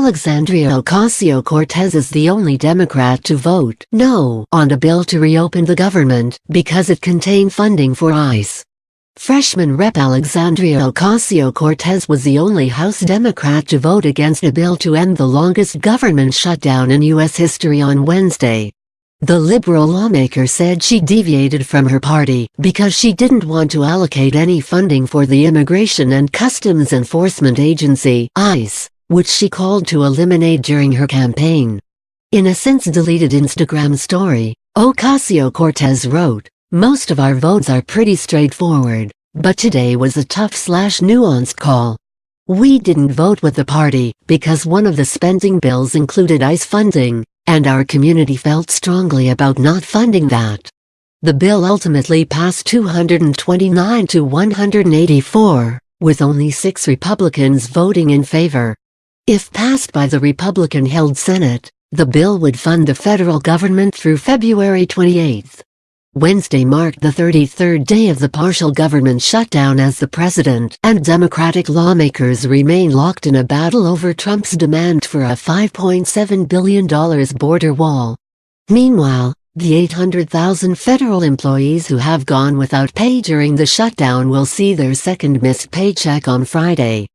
Alexandria Ocasio-Cortez is the only Democrat to vote no on a bill to reopen the government because it contained funding for ICE. Freshman Rep. Alexandria Ocasio-Cortez was the only House Democrat to vote against a bill to end the longest government shutdown in U.S. history on Wednesday. The liberal lawmaker said she deviated from her party because she didn't want to allocate any funding for the Immigration and Customs Enforcement Agency, ICE, which she called to eliminate during her campaign. In a since-deleted Instagram story, Ocasio-Cortez wrote, "Most of our votes are pretty straightforward, but today was a tough/nuanced call. We didn't vote with the party because one of the spending bills included ICE funding, and our community felt strongly about not funding that." The bill ultimately passed 229 to 184, with only 6 Republicans voting in favor. If passed by the Republican-held Senate, the bill would fund the federal government through February 28. Wednesday marked the 33rd day of the partial government shutdown as the president and Democratic lawmakers remain locked in a battle over Trump's demand for a $5.7 billion border wall. Meanwhile, the 800,000 federal employees who have gone without pay during the shutdown will see their second missed paycheck on Friday.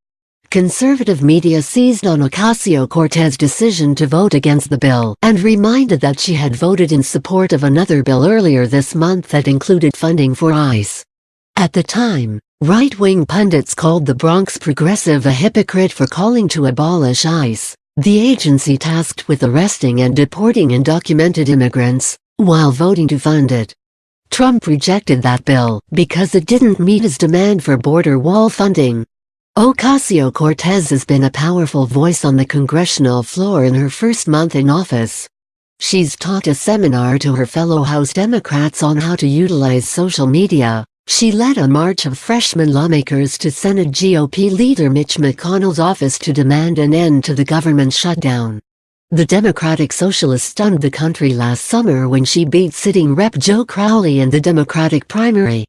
Conservative media seized on Ocasio-Cortez's decision to vote against the bill and reminded that she had voted in support of another bill earlier this month that included funding for ICE. At the time, right-wing pundits called the Bronx progressive a hypocrite for calling to abolish ICE, the agency tasked with arresting and deporting undocumented immigrants, while voting to fund it. Trump rejected that bill because it didn't meet his demand for border wall funding. Ocasio-Cortez has been a powerful voice on the congressional floor in her first month in office. She's taught a seminar to her fellow House Democrats on how to utilize social media. She led a march of freshman lawmakers to Senate GOP leader Mitch McConnell's office to demand an end to the government shutdown. The Democratic Socialist stunned the country last summer when she beat sitting Rep. Joe Crowley in the Democratic primary.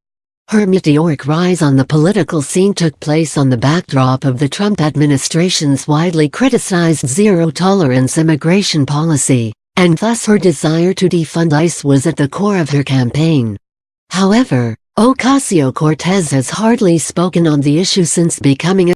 Her meteoric rise on the political scene took place on the backdrop of the Trump administration's widely criticized zero-tolerance immigration policy, and thus her desire to defund ICE was at the core of her campaign. However, Ocasio-Cortez has hardly spoken on the issue since becoming a